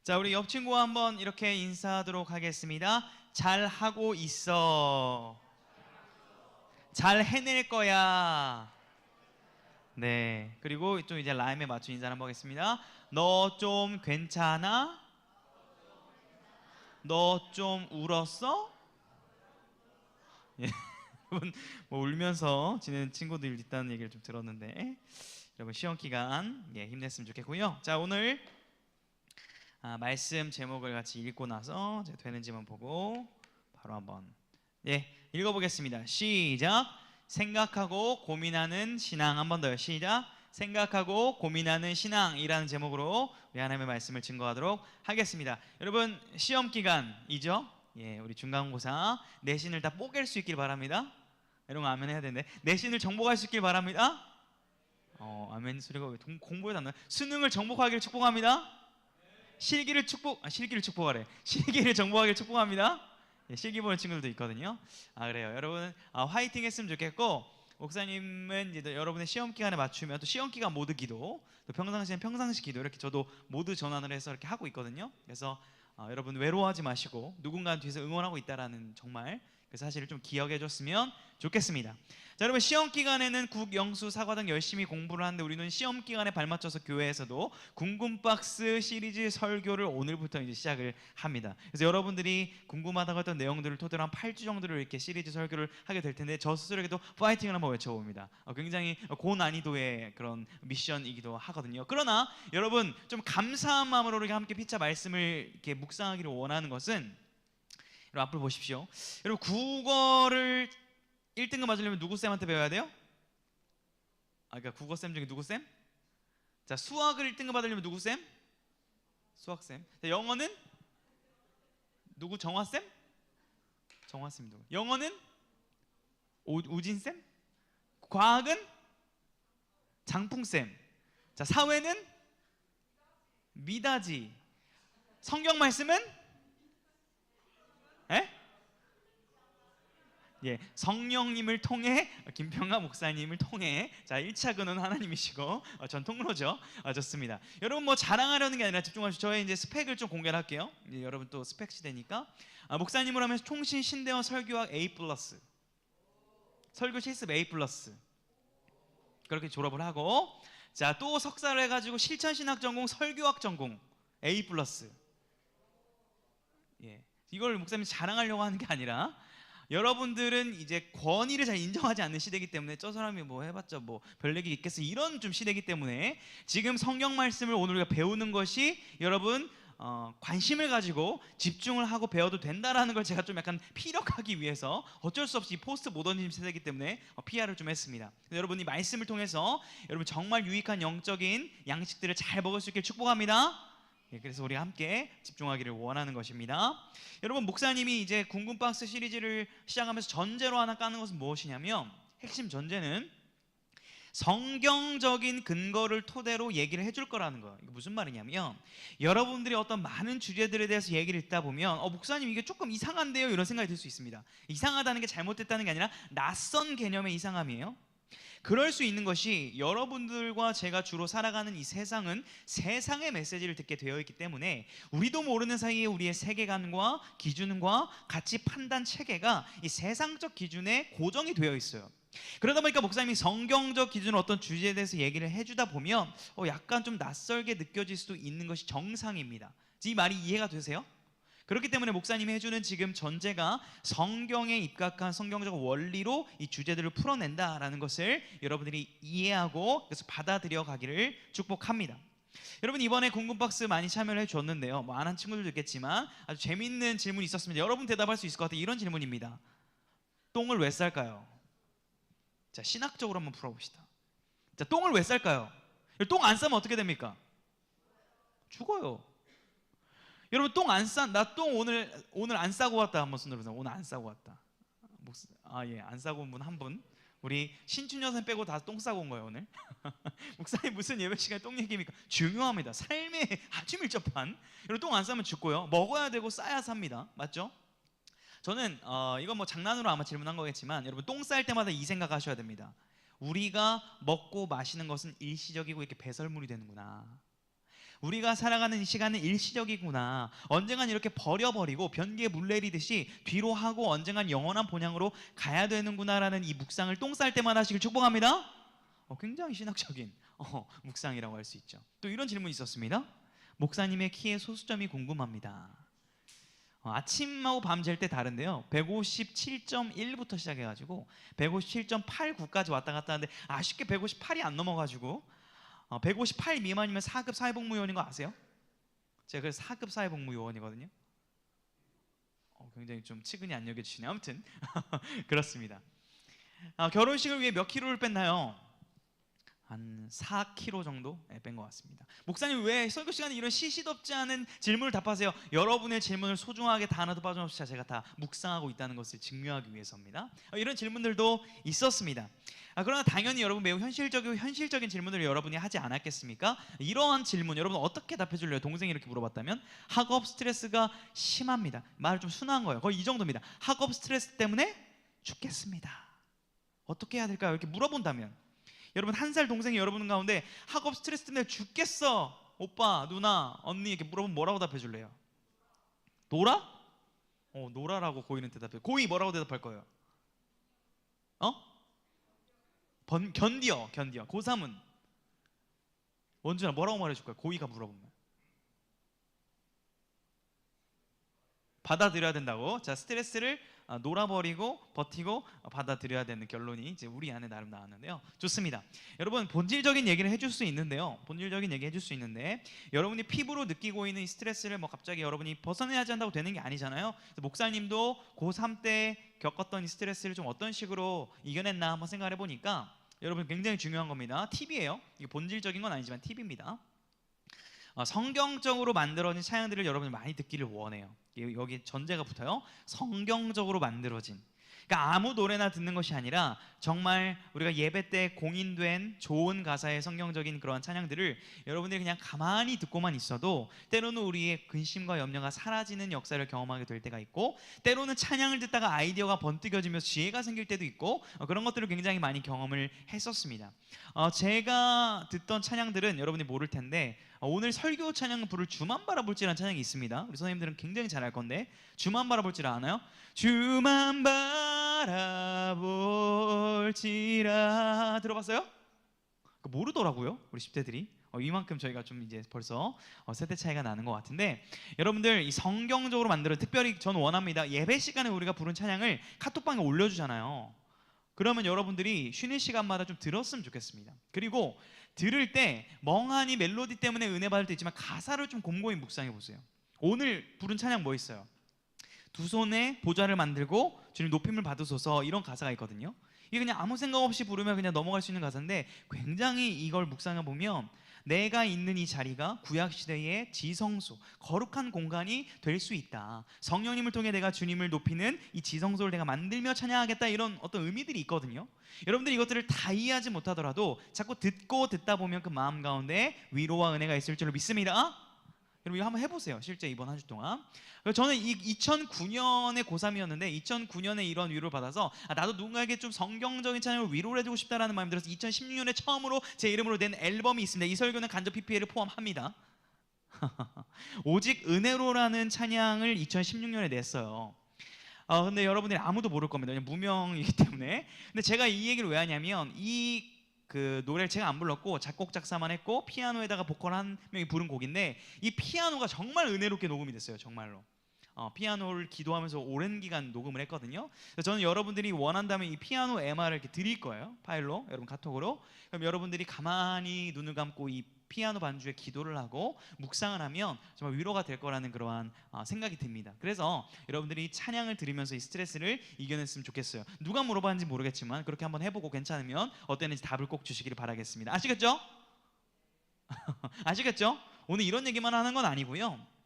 자, 우리 옆 친구와 한번 이렇게 인사하도록 하겠습니다. 잘 하고 있어. 잘 해낼 거야. 네. 그리고 좀 이제 라임에 맞춘 인사를 한번 하겠습니다. 너 좀 괜찮아? 너 좀 울었어? 예. 여러분 뭐 울면서 지내는 친구들 있다는 얘기를 좀 들었는데 여러분 시험 기간 힘냈으면 좋겠고요. 자, 오늘 말씀 제목을 같이 읽고 나서 되는지만 보고 바로 한번 읽어보겠습니다. 시작. 생각하고 고민하는 신앙. 한 번 더요. 시작. 생각하고 고민하는 신앙이라는 제목으로 우리 하나님의 말씀을 증거하도록 하겠습니다. 여러분 시험 기간이죠. 우리 중간고사 내신을 다 뽀갤 수 있길 바랍니다. 이런 거 아멘 해야 되는데 내신을 정복할 수 있길 바랍니다. 아멘 소리가 왜 공부에도 안 나요? 수능을 정복하기를 축복합니다. 실기를 축복하래. 실기를 정복하기를 축복합니다. 실기 보는 친구들도 있거든요. 그래요. 여러분 화이팅 했으면 좋겠고, 목사님은 이제 여러분의 시험 기간에 맞추면 또 시험 기간 모드 기도, 또 평상시엔 평상시 기도, 이렇게 저도 모두 전환을 해서 이렇게 하고 있거든요. 그래서 여러분 외로워하지 마시고 누군가 뒤에서 응원하고 있다라는 정말 그 사실을 좀 기억해 줬으면 좋겠습니다. 자, 여러분 시험 기간에는 국, 영수, 사과 등 열심히 공부를 하는데 우리는 시험 기간에 발맞춰서 교회에서도 궁금박스 시리즈 설교를 오늘부터 이제 시작을 합니다. 그래서 여러분들이 궁금하다고 했던 내용들을 토대로 한 8주 정도를 이렇게 시리즈 설교를 하게 될 텐데 저 스스로에게도 파이팅을 한번 외쳐봅니다. 굉장히 고난이도의 그런 미션이기도 하거든요. 그러나 여러분 좀 감사한 마음으로 우리가 함께 피차 말씀을 이렇게 묵상하기를 원하는 것은, 여러분 앞을 보십시오. 여러분 국어를 1등급 맞으려면 누구 쌤한테 배워야 돼요? 그러니까 국어 쌤 중에 누구 쌤? 자, 수학을 1등급 받으려면 누구 쌤? 수학 쌤. 자, 영어는 누구? 정화 쌤? 정화 쌤 누구? 영어는 우진 쌤? 과학은 장풍 쌤. 자, 사회는 미다지. 성경 말씀은 성령님을 통해 김평아 목사님을 통해 1차 근원 하나님이시고 전 통로죠. 좋습니다. 여러분 뭐 자랑하려는 게 아니라 집중하시고 저의 이제 스펙을 좀 공개를 할게요. 여러분 또 스펙 시대니까 목사님으로 하면 통신 신대원 설교학 A+, 설교 실습 A+, 그렇게 졸업을 하고, 자, 또 석사를 해가지고 실천신학 전공, 설교학 전공 A+. 이걸 목사님이 자랑하려고 하는 게 아니라 여러분들은 이제 권위를 잘 인정하지 않는 시대이기 때문에 저 사람이 뭐 해봤자 뭐 별 얘기 있겠어 이런 좀 시대이기 때문에 지금 성경 말씀을 오늘 우리가 배우는 것이 여러분 관심을 가지고 집중을 하고 배워도 된다라는 걸 제가 좀 약간 피력하기 위해서 어쩔 수 없이 포스트 모더니즘 세대이기 때문에 PR을 좀 했습니다. 여러분이 말씀을 통해서 여러분 정말 유익한 영적인 양식들을 잘 먹을 수 있길 축복합니다. 그래서 우리 함께 집중하기를 원하는 것입니다. 여러분 목사님이 이제 궁금박스 시리즈를 시작하면서 전제로 하나 까는 것은 무엇이냐면, 핵심 전제는 성경적인 근거를 토대로 얘기를 해줄 거라는 거예요. 이게 무슨 말이냐면, 여러분들이 어떤 많은 주제들에 대해서 얘기를 듣다 보면 목사님 이게 조금 이상한데요 이런 생각이 들 수 있습니다. 이상하다는 게 잘못됐다는 게 아니라 낯선 개념의 이상함이에요. 그럴 수 있는 것이 여러분들과 제가 주로 살아가는 이 세상은 세상의 메시지를 듣게 되어 있기 때문에 우리도 모르는 사이에 우리의 세계관과 기준과 가치 판단 체계가 이 세상적 기준에 고정이 되어 있어요. 그러다 보니까 목사님이 성경적 기준 어떤 주제에 대해서 얘기를 해주다 보면 약간 좀 낯설게 느껴질 수도 있는 것이 정상입니다. 이 말이 이해가 되세요? 그렇기 때문에 목사님이 해주는 지금 전제가 성경에 입각한 성경적 원리로 이 주제들을 풀어낸다라는 것을 여러분들이 이해하고 그래서 받아들여 가기를 축복합니다. 여러분 이번에 궁금박스 많이 참여를 해줬는데요, 뭐 안 한 친구들도 있겠지만 아주 재밌는 질문이 있었습니다. 여러분 대답할 수 있을 것 같아요. 이런 질문입니다. 똥을 왜 쌀까요? 자, 신학적으로 한번 풀어봅시다. 자, 똥을 왜 쌀까요? 똥 안 싸면 어떻게 됩니까? 죽어요. 여러분 똥 안 싸, 나 똥 오늘 안 싸고 왔다 한번 손 들어보세요. 오늘 안 싸고 왔다. 안 싸고 온 분 한 분. 우리 신춘 여사님 빼고 다 똥 싸고 온 거예요 오늘. 목사님 무슨 예배 시간에 똥 얘기입니까? 중요합니다. 삶에 아주 밀접한. 여러분 똥 안 싸면 죽고요. 먹어야 되고 싸야 삽니다. 맞죠? 저는 이건 뭐 장난으로 아마 질문한 거겠지만 여러분 똥 쌀 때마다 이 생각하셔야 됩니다. 우리가 먹고 마시는 것은 일시적이고 이렇게 배설물이 되는구나. 우리가 살아가는 이 시간은 일시적이구나. 언젠간 이렇게 버려버리고 변기에 물 내리듯이 뒤로 하고 언젠간 영원한 본향으로 가야 되는구나라는 이 묵상을 똥 쌀 때마다 하시길 축복합니다. 굉장히 신학적인 묵상이라고 할 수 있죠. 또 이런 질문이 있었습니다. 목사님의 키의 소수점이 궁금합니다. 아침하고 밤 잴 때 다른데요. 157.1부터 시작해가지고 157.89까지 왔다 갔다 하는데 아쉽게 158이 안 넘어가지고 158 미만이면 4급 사회복무요원인 거 아세요? 제가 그래서 4급 사회복무요원이거든요. 굉장히 좀 측은히 안 여겨주시네요. 아무튼 그렇습니다. 결혼식을 위해 몇 킬로를 뺐나요? 한 4kg 정도 뺀 것 같습니다. 목사님 왜 설교 시간에 이런 시시덥지 않은 질문을 답하세요? 여러분의 질문을 소중하게 다 하나도 빠짐없이 제가 다 묵상하고 있다는 것을 증명하기 위해서입니다. 이런 질문들도 있었습니다. 그러나 당연히 여러분 매우 현실적인 질문을 여러분이 하지 않았겠습니까? 이러한 질문 여러분 어떻게 답해 줄래요? 동생이 이렇게 물어봤다면 학업 스트레스가 심합니다. 말을 좀 순화한 거예요. 거의 이 정도입니다. 학업 스트레스 때문에 죽겠습니다. 어떻게 해야 될까요? 이렇게 물어본다면 여러분 한 살 동생이 여러분 가운데 학업 스트레스 때문에 죽겠어 오빠 누나 언니 이렇게 물어보면 뭐라고 답해 줄래요? 놀아? 놀아라고 고이는 대답해요. 고이 뭐라고 대답할 거예요? 견디어. 고3은 원준아 뭐라고 말해줄 거야? 고이가 물어보면 받아들여야 된다고. 자, 스트레스를 놀아버리고 버티고 받아들여야 되는 결론이 이제 우리 안에 나름 나왔는데요. 좋습니다. 여러분 본질적인 얘기를 해줄 수 있는데요. 본질적인 얘기 해줄 수 있는데 여러분이 피부로 느끼고 있는 이 스트레스를 뭐 갑자기 여러분이 벗어내야지 한다고 되는 게 아니잖아요. 목사님도 고3 때 겪었던 이 스트레스를 좀 어떤 식으로 이겨냈나 한번 생각해 보니까 여러분 굉장히 중요한 겁니다. 팁이에요. 이게 본질적인 건 아니지만 팁입니다. 성경적으로 만들어진 찬양들을 여러분이 많이 듣기를 원해요. 여기 전제가 붙어요. 성경적으로 만들어진. 그러니까 아무 노래나 듣는 것이 아니라 정말 우리가 예배 때 공인된 좋은 가사의 성경적인 그러한 찬양들을 여러분들이 그냥 가만히 듣고만 있어도 때로는 우리의 근심과 염려가 사라지는 역사를 경험하게 될 때가 있고, 때로는 찬양을 듣다가 아이디어가 번뜩여지면서 지혜가 생길 때도 있고, 그런 것들을 굉장히 많이 경험을 했었습니다. 제가 듣던 찬양들은 여러분이 모를 텐데 오늘 설교 찬양 부를 주만 바라볼지라는 찬양이 있습니다. 우리 선생님들은 굉장히 잘 알 건데 주만 바라볼지라 아나요? 주만 바라볼지라 들어봤어요? 모르더라고요 우리 10대들이. 이만큼 저희가 좀 이제 벌써 세대 차이가 나는 것 같은데, 여러분들 이 성경적으로 만들어 특별히 저는 원합니다. 예배 시간에 우리가 부른 찬양을 카톡방에 올려주잖아요. 그러면 여러분들이 쉬는 시간마다 좀 들었으면 좋겠습니다. 그리고 들을 때 멍하니 멜로디 때문에 은혜 받을 때 있지만 가사를 좀 곰곰이 묵상해 보세요. 오늘 부른 찬양 뭐 있어요? 두 손에 보좌를 만들고 주님 높임을 받으소서, 이런 가사가 있거든요. 이게 그냥 아무 생각 없이 부르면 그냥 넘어갈 수 있는 가사인데 굉장히 이걸 묵상해 보면 내가 있는 이 자리가 구약시대의 지성소, 거룩한 공간이 될 수 있다. 성령님을 통해 내가 주님을 높이는 이 지성소를 내가 만들며 찬양하겠다, 이런 어떤 의미들이 있거든요. 여러분들이 이것들을 다 이해하지 못하더라도 자꾸 듣다 보면 그 마음 가운데 위로와 은혜가 있을 줄로 믿습니다. 여러분 이거 한번 해보세요. 실제 이번 한 주 동안. 저는 2009년에 고3이었는데 2009년에 이런 위로를 받아서 나도 누군가에게 좀 성경적인 찬양을 위로를 해주고 싶다라는 마음이 들어서 2016년에 처음으로 제 이름으로 낸 앨범이 있습니다. 이 설교는 간접 PPL을 포함합니다. 오직 은혜로라는 찬양을 2016년에 냈어요. 근데 여러분들이 아무도 모를 겁니다. 그냥 무명이기 때문에. 근데 제가 이 얘기를 왜 하냐면 그 노래를 제가 안 불렀고 작곡 작사만 했고 피아노에다가 보컬 한 명이 부른 곡인데 이 피아노가 정말 은혜롭게 녹음이 됐어요. 정말로. 피아노를 기도하면서 오랜 기간 녹음을 했거든요. 그래서 저는 여러분들이 원한다면 이 피아노 MR을 이렇게 드릴 거예요. 파일로, 여러분 카톡으로. 그럼 여러분들이 가만히 눈을 감고 이 피아노 반주에 기도를 하고 묵상을 하면 정말 위로가 될 거라는 그러한 생각이 듭니다. 그래서 여러분들이 찬양을 들으면서 이 스트레스를 이겨냈으면 좋겠어요. 누가 물어봤는지 모르겠지만 그렇게 한번 해보고 괜찮으면 어땠는지 답을 꼭 주시기를 바라겠습니다. 아시겠죠? 아시겠죠? 오늘 이런 얘기만 하는 건 아니고요.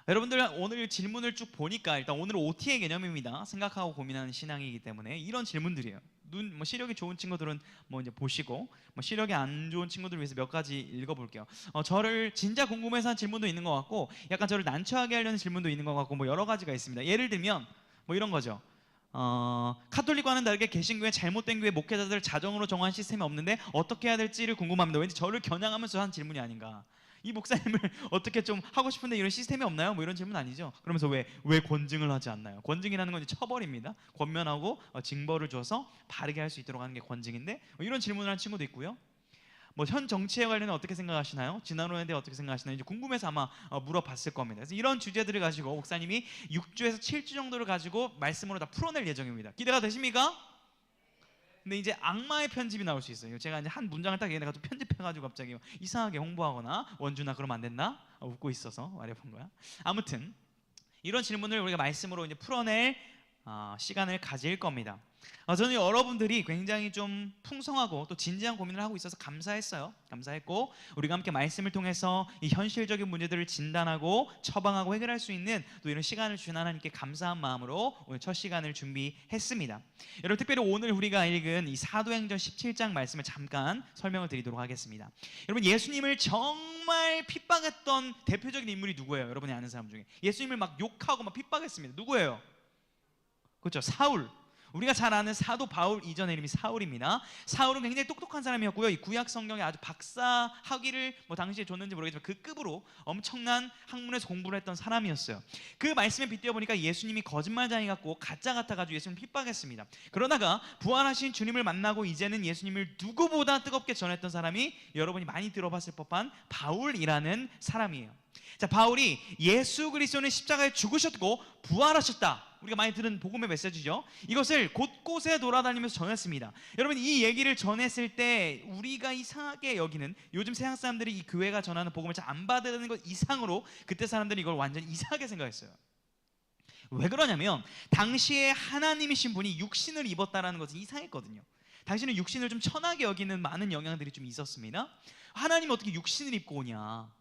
여러분들 오늘 질문을 쭉 보니까 일단 오늘은 OT의 개념입니다. 생각하고 고민하는 신앙이기 때문에 이런 질문들이에요. 시력이 좋은 친구들은 이제 보시고, 시력이 안 좋은 친구들 위해서 몇 가지 읽어볼게요. 저를 진짜 궁금해서 한 질문도 있는 것 같고, 약간 저를 난처하게 하려는 질문도 있는 것 같고, 여러 가지가 있습니다. 예를 들면 이런 거죠. 카톨릭과는 다르게 개신교회 잘못된 교회 목회자들을 자정으로 정한 시스템이 없는데 어떻게 해야 될지를 궁금합니다. 왠지 저를 겨냥하면서 한 질문이 아닌가. 이 목사님을 어떻게 좀 하고 싶은데 이런 시스템이 없나요? 뭐 이런 질문 아니죠. 그러면서 왜 권증을 하지 않나요? 권증이라는 건 이제 처벌입니다. 권면하고 징벌을 줘서 바르게 할 수 있도록 하는 게 권증인데 이런 질문을 한 친구도 있고요. 뭐 현 정치에 관련해 어떻게 생각하시나요? 지난번에 대해 어떻게 생각하시나요? 이제 궁금해서 아마 물어봤을 겁니다. 그래서 이런 주제들을 가지고 목사님이 6주에서 7주 정도를 가지고 말씀으로 다 풀어낼 예정입니다. 기대가 되십니까? 근데 이제 악마의 편집이 나올 수 있어요. 제가 이제 한 문장을 딱 얘네가 또 편집해가지고 갑자기 이상하게 홍보하거나 원주나 그러면 안 된다? 웃고 있어서 말해본 거야. 아무튼 이런 질문을 우리가 말씀으로 이제 풀어낼 시간을 가질 겁니다. 저는 여러분들이 굉장히 좀 풍성하고 또 진지한 고민을 하고 있어서 감사했어요. 감사했고 우리가 함께 말씀을 통해서 이 현실적인 문제들을 진단하고 처방하고 해결할 수 있는 또 이런 시간을 주신 하나님께 감사한 마음으로 오늘 첫 시간을 준비했습니다. 여러분 특별히 오늘 우리가 읽은 이 사도행전 17장 말씀을 잠깐 설명을 드리도록 하겠습니다. 여러분 예수님을 정말 핍박했던 대표적인 인물이 누구예요? 여러분이 아는 사람 중에 예수님을 막 욕하고 막 핍박했습니다. 누구예요? 그렇죠, 사울. 우리가 잘 아는 사도 바울 이전의 이름이 사울입니다. 사울은 굉장히 똑똑한 사람이었고요. 이 구약 성경에 아주 박사 학위를 뭐 당시에 줬는지 모르겠지만 그 급으로 엄청난 학문에서 공부를 했던 사람이었어요. 그 말씀에 빗대어 보니까 예수님이 거짓말쟁이 같고 가짜 같아가지고 예수님을 핍박했습니다. 그러다가 부활하신 주님을 만나고 이제는 예수님을 누구보다 뜨겁게 전했던 사람이 여러분이 많이 들어봤을 법한 바울이라는 사람이에요. 자, 바울이 예수 그리스도는 십자가에 죽으셨고 부활하셨다. 우리가 많이 들은 복음의 메시지죠. 이것을 곳곳에 돌아다니면서 전했습니다. 여러분 이 얘기를 전했을 때 우리가 이상하게 여기는 요즘 세상 사람들이 이 교회가 전하는 복음을 잘 안 받아들이는 것 이상으로 그때 사람들이 이걸 완전히 이상하게 생각했어요. 왜 그러냐면 당시에 하나님이신 분이 육신을 입었다라는 것은 이상했거든요. 당신은 육신을 좀 천하게 여기는 많은 영향들이 좀 있었습니다. 하나님이 어떻게 육신을 입고 오냐?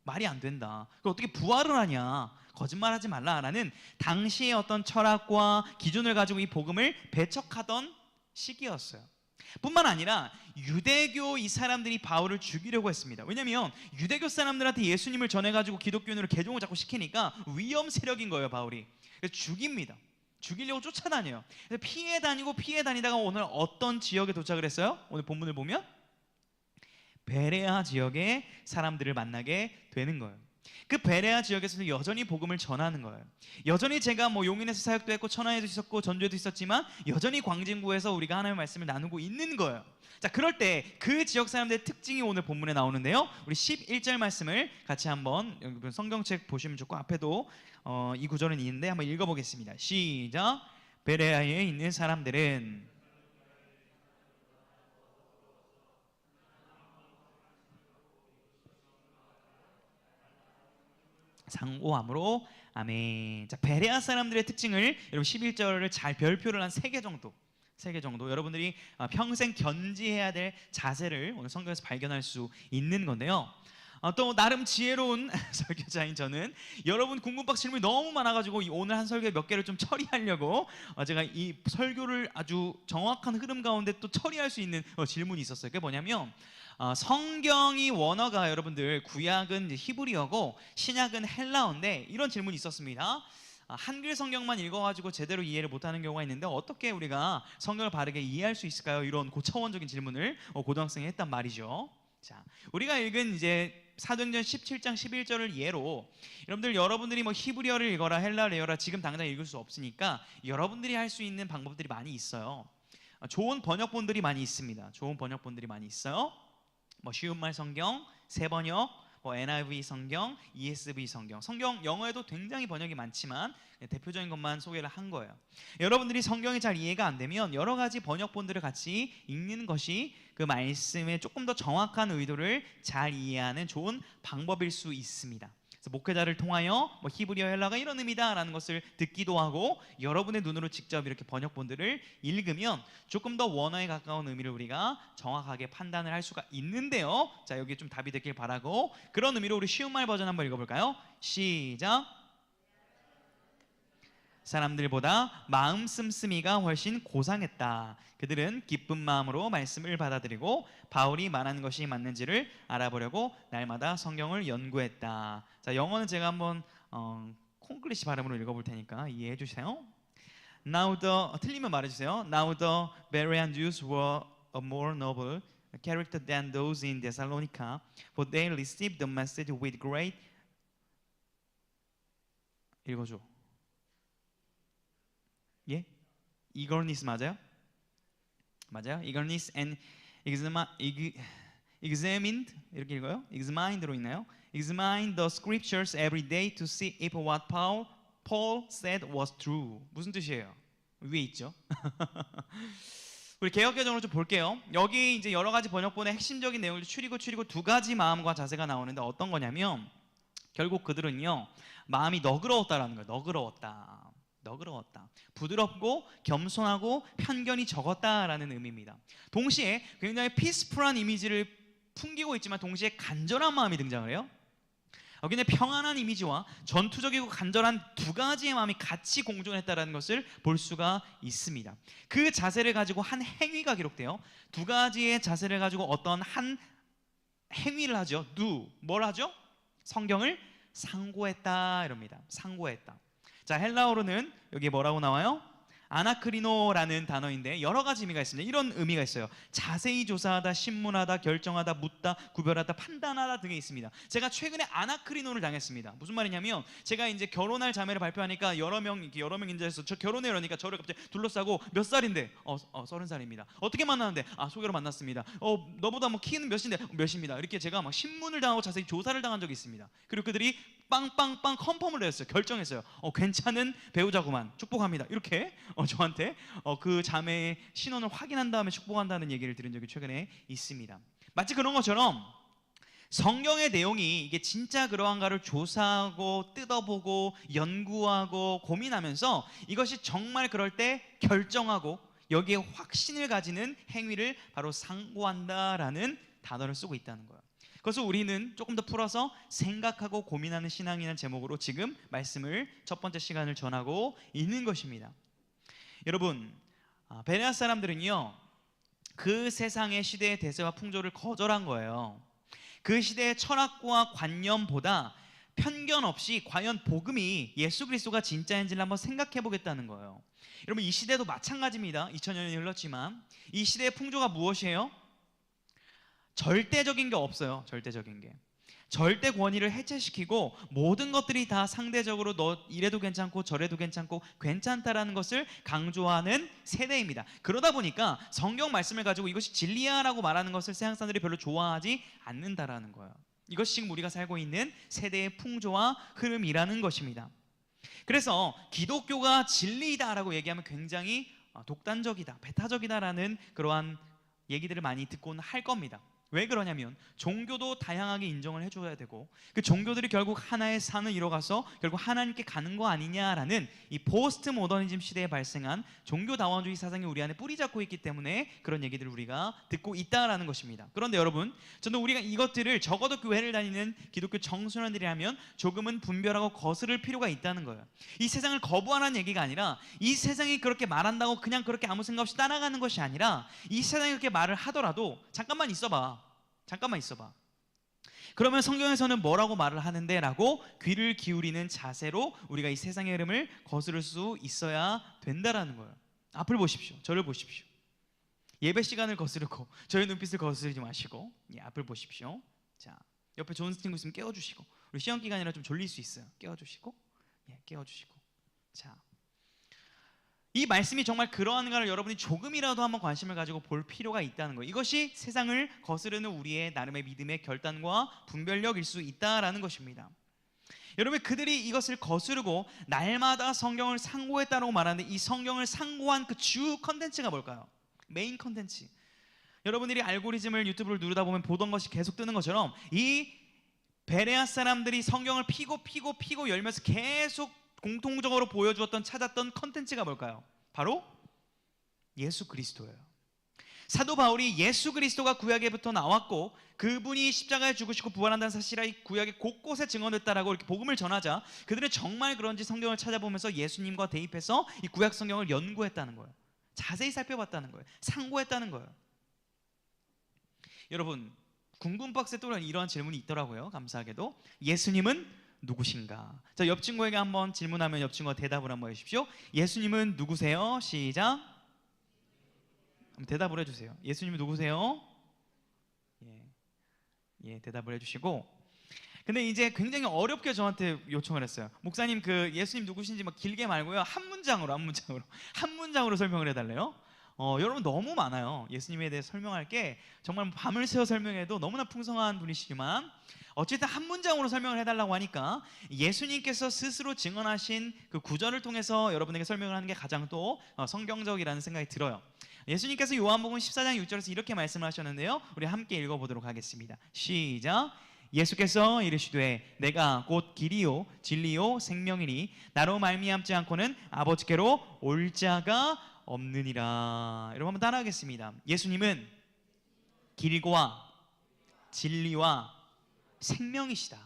말이 안 된다. 어떻게 부활을 하냐? 거짓말하지 말라라는 당시의 어떤 철학과 기준을 가지고 이 복음을 배척하던 시기였어요. 뿐만 아니라 유대교 이 사람들이 바울을 죽이려고 했습니다. 왜냐하면 유대교 사람들한테 예수님을 전해가지고 기독교인으로 개종을 자꾸 시키니까 위험 세력인 거예요. 바울이. 그래서 죽입니다. 죽이려고 쫓아다녀요. 그래서 피해 다니다가 오늘 어떤 지역에 도착을 했어요? 오늘 본문을 보면 베레아 지역의 사람들을 만나게 되는 거예요. 그 베레아 지역에서도 여전히 복음을 전하는 거예요. 여전히 제가 뭐 용인에서 사역도 했고 천안에도 있었고 전주에도 있었지만 여전히 광진구에서 우리가 하나님의 말씀을 나누고 있는 거예요. 자, 그럴 때 그 지역 사람들의 특징이 오늘 본문에 나오는데요. 우리 11절 말씀을 같이 한번 성경책 보시면 좋고 앞에도 이 구절은 있는데 한번 읽어보겠습니다. 시작. 베레아에 있는 사람들은 상고함으로 아멘. 자, 베레아 사람들의 특징을 여러분 11절을 잘 별표를 한 3개 정도 여러분들이 평생 견지해야 될 자세를 오늘 성경에서 발견할 수 있는 건데요. 또 나름 지혜로운 설교자인 저는 여러분 궁금박 질문이 너무 많아가지고 오늘 한 설교에 몇 개를 좀 처리하려고 제가 이 설교를 아주 정확한 흐름 가운데 또 처리할 수 있는 질문이 있었어요. 그게 뭐냐면 성경이 원어가 여러분들 구약은 히브리어고 신약은 헬라어인데 이런 질문이 있었습니다. 한글 성경만 읽어가지고 제대로 이해를 못하는 경우가 있는데 어떻게 우리가 성경을 바르게 이해할 수 있을까요? 이런 고차원적인 질문을 고등학생이 했단 말이죠. 자, 우리가 읽은 이제 사도행전 17장 11절을 예로 여러분들이 뭐 히브리어를 읽어라 헬라어를 읽어라 지금 당장 읽을 수 없으니까 여러분들이 할 수 있는 방법들이 많이 있어요. 좋은 번역본들이 많이 있습니다. 뭐 쉬운 말 성경, 새번역, 뭐 NIV 성경, ESV 성경 영어에도 굉장히 번역이 많지만 대표적인 것만 소개를 한 거예요. 여러분들이 성경이 잘 이해가 안 되면 여러 가지 번역본들을 같이 읽는 것이 그 말씀의 조금 더 정확한 의도를 잘 이해하는 좋은 방법일 수 있습니다. 그래서 목회자를 통하여 뭐 히브리어 헬라가 이런 의미다라는 것을 듣기도 하고 여러분의 눈으로 직접 이렇게 번역본들을 읽으면 조금 더 원어에 가까운 의미를 우리가 정확하게 판단을 할 수가 있는데요. 자, 여기 좀 답이 되길 바라고 그런 의미로 우리 쉬운 말 버전 한번 읽어볼까요? 시작. 사람들보다 마음 씀씀이가 훨씬 고상했다. 그들은 기쁜 마음으로 말씀을 받아들이고 바울이 말하는 것이 맞는지를 알아보려고 날마다 성경을 연구했다. 자, 영어는 제가 한번 콩글리시 발음으로 읽어볼 테니까 이해해 주세요. Now the 틀리면 말해주세요. Now the Berean Jews were a more noble character than those in Thessalonica, for they received the message with great 읽어줘. 예? eagerness 맞아요? 맞아요? eagerness and examined 이렇게 읽어요? examined로 있나요? examined the scriptures every day to see if what Paul said was true. 무슨 뜻이에요? 위에 있죠. 우리 개역개정으로 좀 볼게요. 여기 이제 여러 가지 번역본의 핵심적인 내용을 추리고 두 가지 마음과 자세가 나오는데 어떤 거냐면 결국 그들은요 마음이 너그러웠다라는 거예요. 너그러웠다. 부드럽고 겸손하고 편견이 적었다라는 의미입니다. 동시에 굉장히 피스풀한 이미지를 풍기고 있지만 동시에 간절한 마음이 등장을 해요. 굉장히 평안한 이미지와 전투적이고 간절한 두 가지의 마음이 같이 공존했다는 것을 볼 수가 있습니다. 그 자세를 가지고 한 행위가 기록돼요. 두 가지의 자세를 가지고 어떤 한 행위를 하죠. 뭘 하죠? 성경을 상고했다 이럽니다. 상고했다. 자, 헬라어로는 여기 뭐라고 나와요? 아나크리노라는 단어인데 여러 가지 의미가 있습니다. 이런 의미가 있어요. 자세히 조사하다, 신문하다, 결정하다, 묻다, 구별하다, 판단하다 등에 있습니다. 제가 최근에 아나크리노를 당했습니다. 무슨 말이냐면 제가 이제 결혼할 자매를 발표하니까 여러 명 인자해서 저 결혼해 이러니까 저를 갑자기 둘러싸고 몇 살인데? 30살입니다. 어떻게 만났는데? 소개로 만났습니다. 너보다 뭐 키는 몇입니다. 이렇게 제가 막 신문을 당하고 자세히 조사를 당한 적이 있습니다. 그리고 그들이 빵빵빵 컨펌을 했어요. 결정했어요. 괜찮은 배우자구만. 축복합니다. 이렇게 저한테 그 자매의 신원을 확인한 다음에 축복한다는 얘기를 들은 적이 최근에 있습니다. 마치 그런 것처럼 성경의 내용이 이게 진짜 그러한가를 조사하고 뜯어보고 연구하고 고민하면서 이것이 정말 그럴 때 결정하고 여기에 확신을 가지는 행위를 바로 상고한다라는 단어를 쓰고 있다는 거예요. 그래서 우리는 조금 더 풀어서 생각하고 고민하는 신앙이라는 제목으로 지금 말씀을 첫 번째 시간을 전하고 있는 것입니다. 여러분, 베레아 사람들은요 그 세상의 시대의 대세와 풍조를 거절한 거예요. 그 시대의 철학과 관념보다 편견 없이 과연 복음이 예수 그리스도가 진짜인지를 한번 생각해 보겠다는 거예요. 여러분, 이 시대도 마찬가지입니다. 2000년이 흘렀지만 이 시대의 풍조가 무엇이에요? 절대적인 게 없어요. 절대적인 게. 절대 권위를 해체시키고 모든 것들이 다 상대적으로 너 이래도 괜찮고 저래도 괜찮고 괜찮다라는 것을 강조하는 세대입니다. 그러다 보니까 성경 말씀을 가지고 이것이 진리야라고 말하는 것을 세상 사람들이 별로 좋아하지 않는다라는 거예요. 이것이 지금 우리가 살고 있는 세대의 풍조와 흐름이라는 것입니다. 그래서 기독교가 진리다라고 얘기하면 굉장히 독단적이다, 배타적이다라는 그러한 얘기들을 많이 듣고는 할 겁니다. 왜 그러냐면 종교도 다양하게 인정을 해줘야 되고 그 종교들이 결국 하나의 산을 이뤄가서 결국 하나님께 가는 거 아니냐라는 이 포스트 모더니즘 시대에 발생한 종교다원주의 사상이 우리 안에 뿌리 잡고 있기 때문에 그런 얘기들을 우리가 듣고 있다라는 것입니다. 그런데 여러분, 저는 우리가 이것들을 적어도 교회를 다니는 기독교 청소년들이라면 조금은 분별하고 거스를 필요가 있다는 거예요. 이 세상을 거부하라는 얘기가 아니라 이 세상이 그렇게 말한다고 그냥 그렇게 아무 생각 없이 따라가는 것이 아니라 이 세상이 그렇게 말을 하더라도 잠깐만 있어봐. 그러면 성경에서는 뭐라고 말을 하는데? 라고 귀를 기울이는 자세로 우리가 이 세상의 흐름을 거스를 수 있어야 된다라는 거예요. 앞을 보십시오. 저를 보십시오. 예배 시간을 거스르고 저의 눈빛을 거스르지 마시고 앞을 보십시오. 자, 옆에 좋은 친구 있으면 깨워주시고, 우리 시험 기간이라 좀 졸릴 수 있어요. 깨워주시고, 깨워주시고. 자, 이 말씀이 정말 그러한가를 여러분이 조금이라도 한번 관심을 가지고 볼 필요가 있다는 거예요. 이것이 세상을 거스르는 우리의 나름의 믿음의 결단과 분별력일 수 있다라는 것입니다. 여러분, 그들이 이것을 거스르고 날마다 성경을 상고했다고 말하는데 이 성경을 상고한 그 주 컨텐츠가 뭘까요? 메인 컨텐츠. 여러분들이 알고리즘을 유튜브를 누르다 보면 보던 것이 계속 뜨는 것처럼 이 베레아 사람들이 성경을 피고 열면서 계속 공통적으로 보여주었던 찾았던 컨텐츠가 뭘까요? 바로 예수 그리스도예요. 사도 바울이 예수 그리스도가 구약에부터 나왔고 그분이 십자가에 죽으시고 부활한다는 사실이 구약의 곳곳에 증언됐다라고 이렇게 복음을 전하자 그들은 정말 그런지 성경을 찾아보면서 예수님과 대입해서 이 구약 성경을 연구했다는 거예요. 자세히 살펴봤다는 거예요. 상고했다는 거예요. 여러분, 궁금박스에 또 이러한 질문이 있더라고요. 감사하게도. 예수님은 누구신가? 자, 옆 친구에게 한번 질문하면 옆 친구가 대답을 한번 해주십시오. 예수님은 누구세요? 시작. 대답을 해주세요. 예수님은 누구세요? 예, 대답을 해주시고, 근데 이제 굉장히 어렵게 저한테 요청을 했어요. 목사님, 그 예수님 누구신지 막 길게 말고요, 한 문장으로 설명을 해달래요. 여러분, 너무 많아요. 예수님에 대해 설명할 게 정말 밤을 새워 설명해도 너무나 풍성한 분이시지만, 어쨌든 한 문장으로 설명을 해달라고 하니까 예수님께서 스스로 증언하신 그 구절을 통해서 여러분에게 설명을 하는 게 가장 또 성경적이라는 생각이 들어요. 예수님께서 요한복음 14장 6절에서 이렇게 말씀을 하셨는데요, 우리 함께 읽어보도록 하겠습니다. 시작. 예수께서 이르시되 내가 곧 길이요 진리요 생명이니 나로 말미암지 않고는 아버지께로 올 자가 없느니라. 여러분 한번 따라하겠습니다. 예수님은 길과 진리와 생명이시다.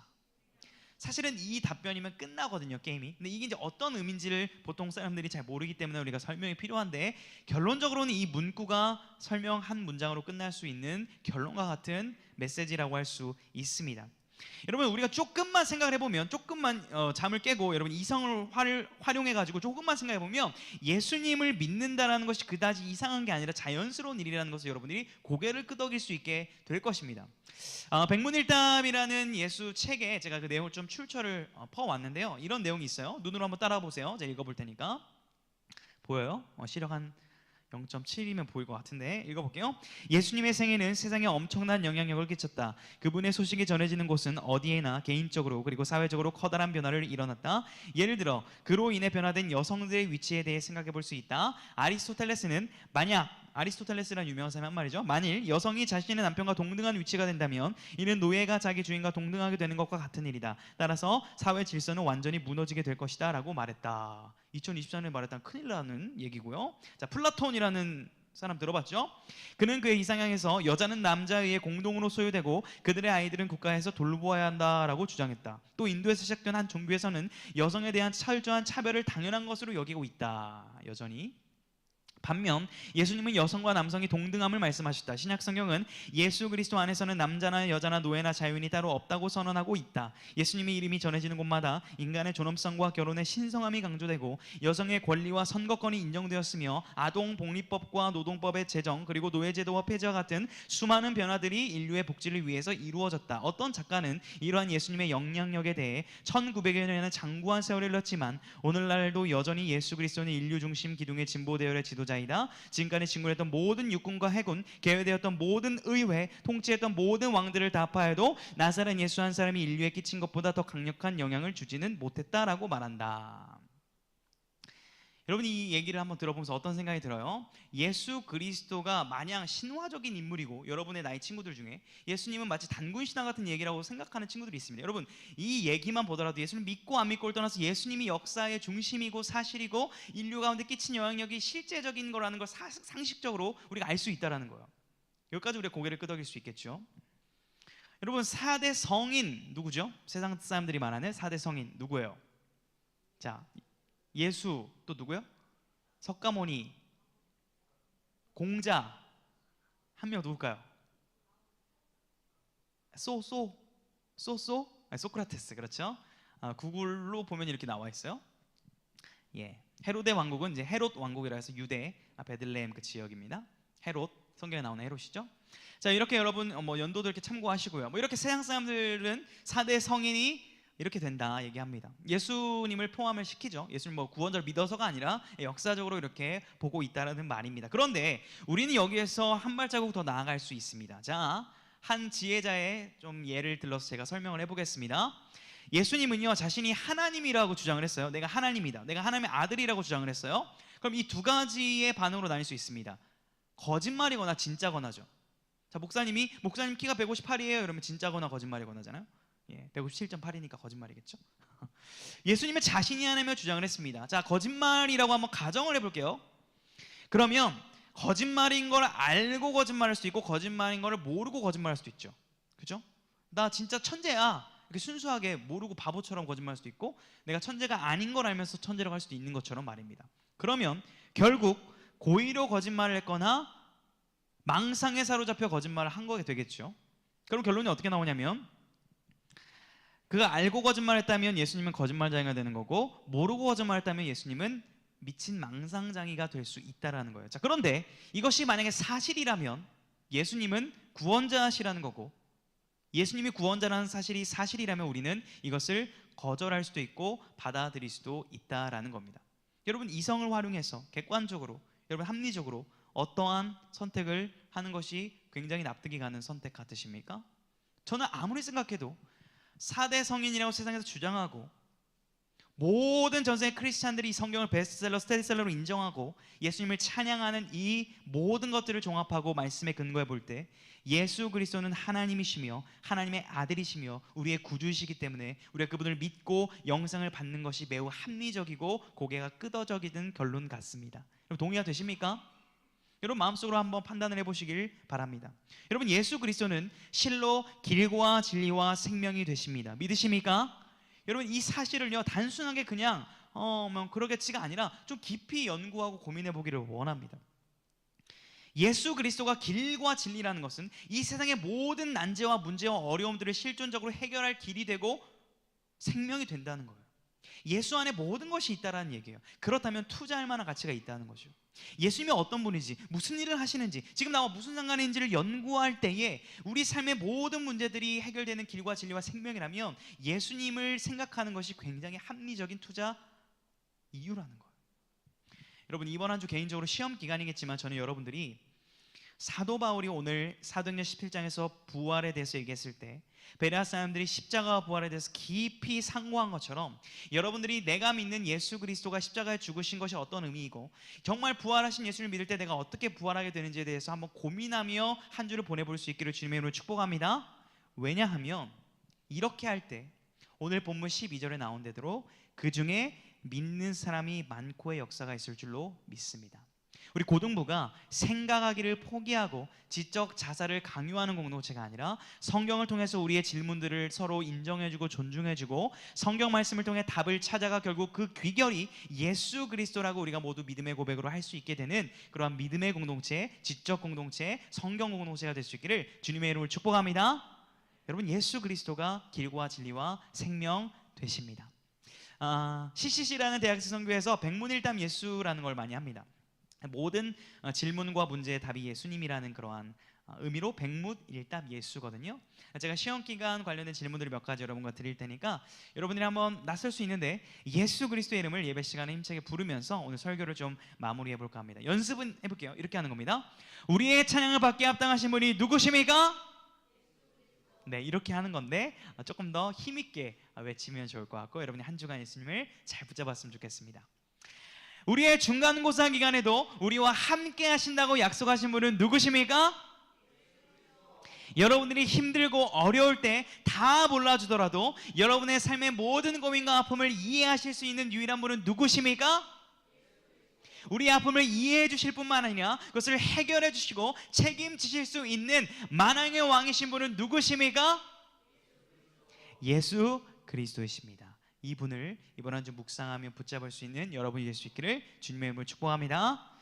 사실은 이 답변이면 끝나거든요, 게임이. 근데 이게 이제 어떤 의미인지를 보통 사람들이 잘 모르기 때문에 우리가 설명이 필요한데, 결론적으로는 이 문구가 설명 한 문장으로 끝날 수 있는 결론과 같은 메시지라고 할 수 있습니다. 여러분, 우리가 조금만 생각을 해보면, 조금만 잠을 깨고 여러분 이성을 활용해가지고 조금만 생각해보면, 예수님을 믿는다라는 것이 그다지 이상한 게 아니라 자연스러운 일이라는 것을 여러분들이 고개를 끄덕일 수 있게 될 것입니다. 백문일답이라는 예수 책에 제가 그 내용을 좀 출처를 퍼왔는데요, 이런 내용이 있어요. 눈으로 한번 따라와 보세요. 제가 읽어볼 테니까. 보여요? 시력 한 0.7이면 보일 것 같은데 읽어볼게요. 예수님의 생애는 세상에 엄청난 영향력을 끼쳤다. 그분의 소식이 전해지는 곳은 어디에나 개인적으로 그리고 사회적으로 커다란 변화를 일어났다. 예를 들어 그로 인해 변화된 여성들의 위치에 대해 생각해 볼 수 있다. 아리스토텔레스라는 유명한 사람이 한 말이죠. 만일 여성이 자신의 남편과 동등한 위치가 된다면 이는 노예가 자기 주인과 동등하게 되는 것과 같은 일이다. 따라서 사회 질서는 완전히 무너지게 될 것이다 라고 말했다. 2024년에 말했던 큰일 나는 얘기고요. 자, 플라톤이라는 사람 들어봤죠? 그는 그의 이상향에서 여자는 남자에 의해 공동으로 소유되고 그들의 아이들은 국가에서 돌보아야 한다라고 주장했다. 또 인도에서 시작된 한 종교에서는 여성에 대한 철저한 차별을 당연한 것으로 여기고 있다. 여전히. 반면 예수님은 여성과 남성이 동등함을 말씀하셨다. 신약 성경은 예수 그리스도 안에서는 남자나 여자나 노예나 자유인이 따로 없다고 선언하고 있다. 예수님의 이름이 전해지는 곳마다 인간의 존엄성과 결혼의 신성함이 강조되고 여성의 권리와 선거권이 인정되었으며 아동 복리법과 노동법의 제정 그리고 노예제도와 폐지와 같은 수많은 변화들이 인류의 복지를 위해서 이루어졌다. 어떤 작가는 이러한 예수님의 영향력에 대해 1900여 년에는 장구한 세월을 흘렀지만 오늘날도 여전히 예수 그리스도는 인류 중심 기둥의 진보 대열의 지도자 지금까지 진군했던 모든 육군과 해군, 계열되었던 모든 의회, 통치했던 모든 왕들을 다 합하여도 나사렛 예수 한 사람이 인류에 끼친 것보다 더 강력한 영향을 주지는 못했다라고 말한다. 여러분, 이 얘기를 한번 들어보면서 어떤 생각이 들어요? 예수 그리스도가 마냥 신화적인 인물이고 여러분의 나이 친구들 중에 예수님은 마치 단군 신화 같은 얘기라고 생각하는 친구들이 있습니다. 여러분, 이 얘기만 보더라도 예수님 믿고 안 믿고를 떠나서 예수님이 역사의 중심이고 사실이고 인류 가운데 끼친 영향력이 실제적인 거라는 걸 상식적으로 우리가 알 수 있다는 거예요. 여기까지 우리가 고개를 끄덕일 수 있겠죠. 여러분, 4대 성인 누구죠? 세상 사람들이 말하는 4대 성인 누구예요? 자, 예수, 또 누구요? 석가모니, 공자, 한 명 누굴까요? 소크라테스, 그렇죠? 구글로 보면 이렇게 나와 있어요. 예, 헤로데 왕국은 이제 헤롯 왕국이라 해서 유대 베들레헴 그 지역입니다. 헤롯, 성경에 나오는 헤롯이죠. 자, 이렇게 여러분 연도도 이렇게 참고하시고요. 이렇게 세상 사람들은 4대 성인이 이렇게 된다 얘기합니다. 예수님을 포함을 시키죠. 예수님 구원자를 믿어서가 아니라 역사적으로 이렇게 보고 있다라는 말입니다. 그런데 우리는 여기에서 한 발자국 더 나아갈 수 있습니다. 자, 한 지혜자의 좀 예를 들어서 제가 설명을 해보겠습니다. 예수님은요, 자신이 하나님이라고 주장을 했어요. 내가 하나님이다, 내가 하나님의 아들이라고 주장을 했어요. 그럼 이 두 가지의 반응으로 나뉠 수 있습니다. 거짓말이거나 진짜거나죠. 자, 목사님 키가 158이에요 이러면 진짜거나 거짓말이거나잖아요. 예, 157.8이니까 거짓말이겠죠. 예수님은 자신이 하나님을 주장을 했습니다. 자, 거짓말이라고 한번 가정을 해볼게요. 그러면 거짓말인 걸 알고 거짓말할 수도 있고 거짓말인 걸 모르고 거짓말할 수도 있죠. 그죠? 나 진짜 천재야 이렇게 순수하게 모르고 바보처럼 거짓말할 수도 있고, 내가 천재가 아닌 걸 알면서 천재라고 할 수도 있는 것처럼 말입니다. 그러면 결국 고의로 거짓말을 했거나 망상에 사로잡혀 거짓말을 한 거게 되겠죠. 그럼 결론이 어떻게 나오냐면, 그가 알고 거짓말했다면 예수님은 거짓말쟁이가 되는 거고, 모르고 거짓말했다면 예수님은 미친 망상장이가 될 수 있다라는 거예요. 자, 그런데 이것이 만약에 사실이라면 예수님은 구원자시라는 거고, 예수님이 구원자라는 사실이 사실이라면 우리는 이것을 거절할 수도 있고 받아들일 수도 있다라는 겁니다. 여러분, 이성을 활용해서 객관적으로, 여러분 합리적으로 어떠한 선택을 하는 것이 굉장히 납득이 가는 선택 같으십니까? 저는 아무리 생각해도 4대 성인이라고 세상에서 주장하고 모든 전 세계 크리스찬들이 이 성경을 베스트셀러, 스테디셀러로 인정하고 예수님을 찬양하는 이 모든 것들을 종합하고 말씀에 근거해 볼 때 예수 그리스도는 하나님이시며 하나님의 아들이시며 우리의 구주이시기 때문에 우리가 그분을 믿고 영생을 받는 것이 매우 합리적이고 고개가 끄덕여지는 결론 같습니다. 여러분 동의가 되십니까? 여러분 마음속으로 한번 판단을 해보시길 바랍니다. 여러분, 예수 그리스도는 실로 길과 진리와 생명이 되십니다. 믿으십니까? 여러분, 이 사실을요 단순하게 그냥 뭐 그러겠지가 아니라 좀 깊이 연구하고 고민해 보기를 원합니다. 예수 그리스도가 길과 진리라는 것은 이 세상의 모든 난제와 문제와 어려움들을 실존적으로 해결할 길이 되고 생명이 된다는 거예요. 예수 안에 모든 것이 있다라는 얘기예요. 그렇다면 투자할 만한 가치가 있다는 거죠. 예수님이 어떤 분인지, 무슨 일을 하시는지, 지금 나와 무슨 상관인지를 연구할 때에 우리 삶의 모든 문제들이 해결되는 길과 진리와 생명이라면 예수님을 생각하는 것이 굉장히 합리적인 투자 이유라는 거예요. 여러분, 이번 한 주 개인적으로 시험 기간이겠지만 저는 여러분들이 사도 바울이 오늘 사도행전 17장에서 부활에 대해서 얘기했을 때 베레아 사람들이 십자가와 부활에 대해서 깊이 상고한 것처럼 여러분들이 내가 믿는 예수 그리스도가 십자가에 죽으신 것이 어떤 의미이고 정말 부활하신 예수를 믿을 때 내가 어떻게 부활하게 되는지에 대해서 한번 고민하며 한 주를 보내볼 수 있기를 주님의 이름으로 축복합니다. 왜냐하면 이렇게 할 때 오늘 본문 12절에 나온 대로 그 중에 믿는 사람이 많고의 역사가 있을 줄로 믿습니다. 우리 고등부가 생각하기를 포기하고 지적 자살을 강요하는 공동체가 아니라 성경을 통해서 우리의 질문들을 서로 인정해주고 존중해주고 성경 말씀을 통해 답을 찾아가 결국 그 귀결이 예수 그리스도라고 우리가 모두 믿음의 고백으로 할 수 있게 되는 그러한 믿음의 공동체, 지적 공동체, 성경 공동체가 될 수 있기를 주님의 이름으로 축복합니다. 여러분, 예수 그리스도가 길과 진리와 생명 되십니다. CCC라는 대학에서 선교에서 백문일답 예수라는 걸 많이 합니다. 모든 질문과 문제의 답이 예수님이라는 그러한 의미로 백문일답 예수거든요. 제가 시험 기간 관련된 질문들을 몇 가지 여러분과 드릴 테니까 여러분들이 한번 낯설 수 있는데 예수 그리스도의 이름을 예배 시간에 힘차게 부르면서 오늘 설교를 좀 마무리해 볼까 합니다. 연습은 해볼게요. 이렇게 하는 겁니다. 우리의 찬양을 받기에 합당하신 분이 누구십니까? 네, 이렇게 하는 건데 조금 더 힘있게 외치면 좋을 것 같고 여러분이 한 주간 예수님을 잘 붙잡았으면 좋겠습니다. 우리의 중간고사 기간에도 우리와 함께 하신다고 약속하신 분은 누구십니까? 여러분들이 힘들고 어려울 때 다 몰라주더라도 여러분의 삶의 모든 고민과 아픔을 이해하실 수 있는 유일한 분은 누구십니까? 우리의 아픔을 이해해 주실 뿐만 아니라 그것을 해결해 주시고 책임지실 수 있는 만왕의 왕이신 분은 누구십니까? 예수 그리스도이십니다. 이분을 이번 한 주 묵상하며 붙잡을 수 있는 여러분이 될 수 있기를 주님의 이름으로 축복합니다.